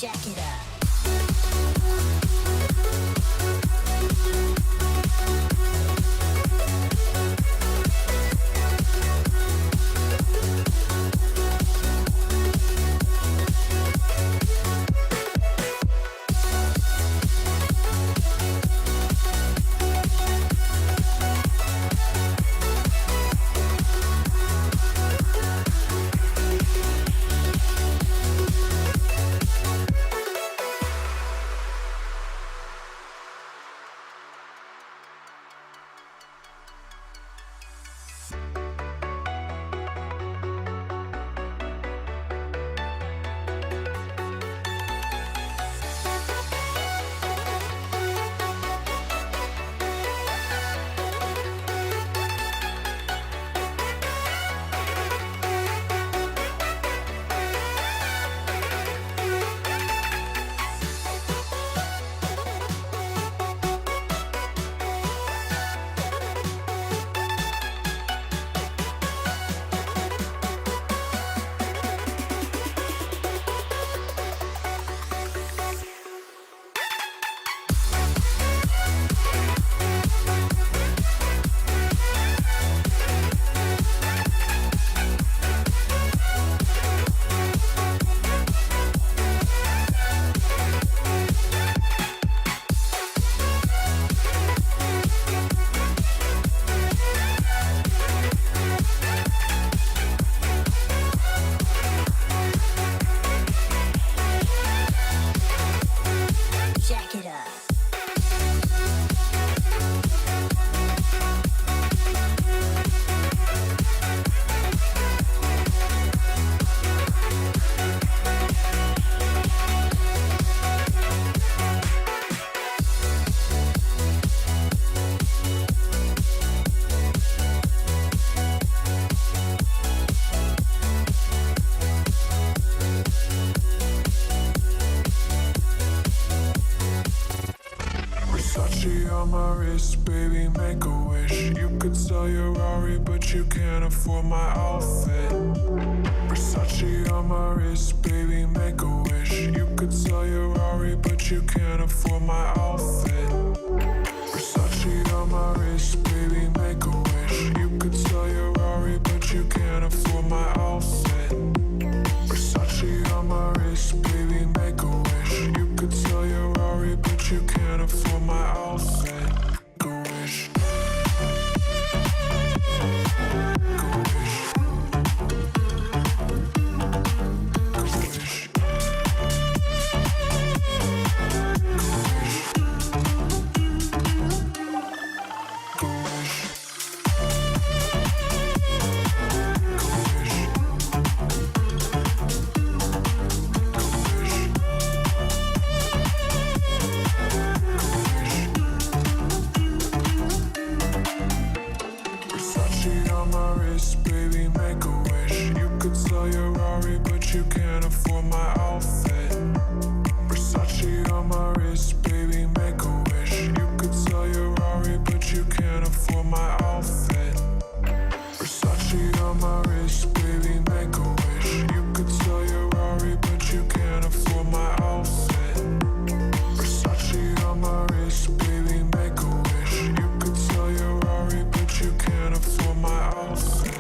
Jack it up. on my wrist, baby, make a wish. You could sell your Rari, but you can't afford my outfit. Versace on my wrist, baby, make a wish. You could sell your Rari, but you can't afford my outfit. Versace on my wrist, baby, make a wish. You could sell your Rari, but you can't afford my outfit. Versace on my wrist, baby, make a wish. You could sell your Rari, but you can't afford my outfit. Go wish. Go wish. Go wish. Go wish. Baby, make a wish. You could sell your Rari, but you can't afford my outfit. Versace on my wrist, baby, make a wish. You could sell your Rari, but you can't afford my outfit. Versace on my wrist, baby, make a wish. You could sell your Rari, but you can't afford my outfit. Versace on my wrist, baby, make a wish. You could sell your Rari, but you can't afford my outfit.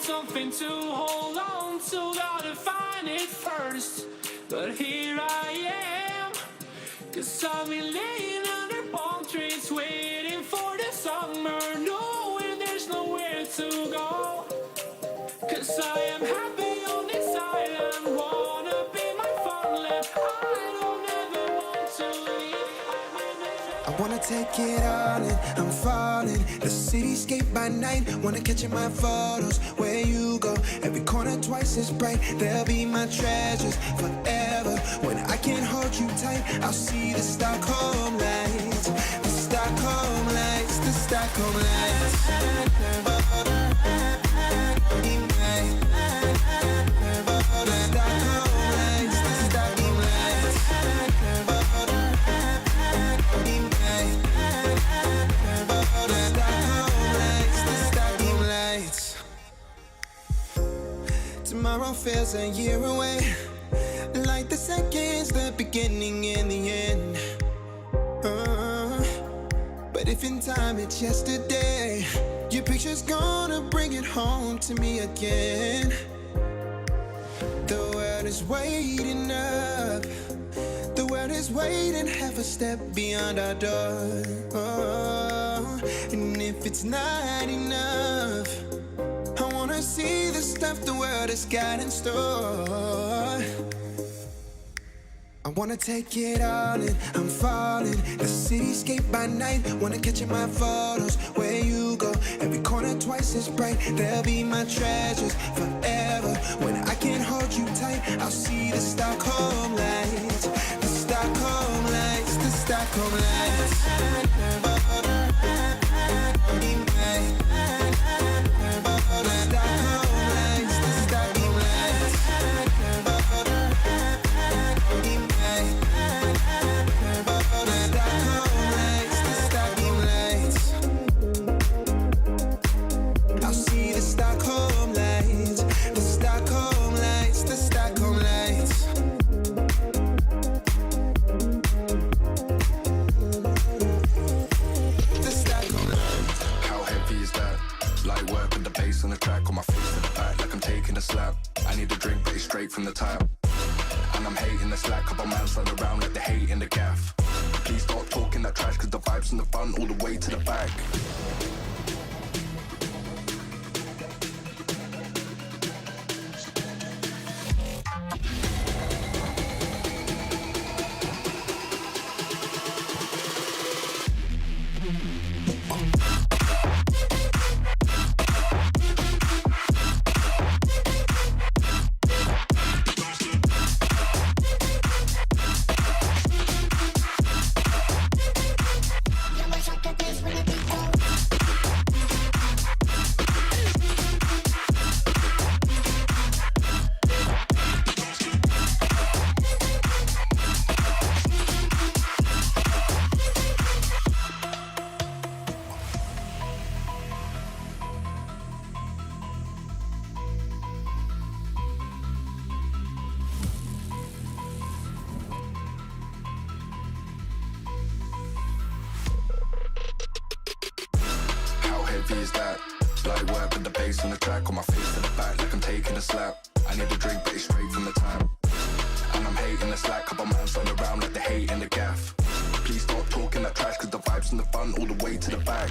Something to hold on to, gotta find it first. But here I am, 'cause I've been laying under palm trees, waiting for the summer, knowing there's nowhere to go. 'Cause I am happy on this island, wanna be my farmland. I don't ever want to leave. I wanna take it all in, I'm falling. The cityscape by night, wanna catch in my photos. Where you go, every corner twice as bright. They'll be my treasures forever. When I can't hold you tight, I'll see the Stockholm lights. The Stockholm lights, the Stockholm lights. Tomorrow feels a year away, like the seconds, the beginning and the end. But if in time it's yesterday, your picture's gonna bring it home to me again. The world is waiting up, the world is waiting half a step beyond our door. And if it's not enough, I wanna see the stuff the world has got in store. I wanna take it all in, I'm falling. The cityscape by night, wanna catch in my photos. Where you go, every corner twice as bright. They'll be my treasures forever. When I can't I'll see the Stockholm lights, the Stockholm lights, the Stockholm lights. From the tap, and I'm hating the slack. Couple man slide around like they hate in the gaff. Please stop talking that trash, cause the vibes in the front all the way to the back. Is that light work with the bass on the track, on my face to the back like I'm taking a slap. I need a drink but it's straight from the tap, and I'm hating the slack. Couple man slide around like they hate in the gaff. Please stop talking that trash, cause the vibes in the front all the way to the back.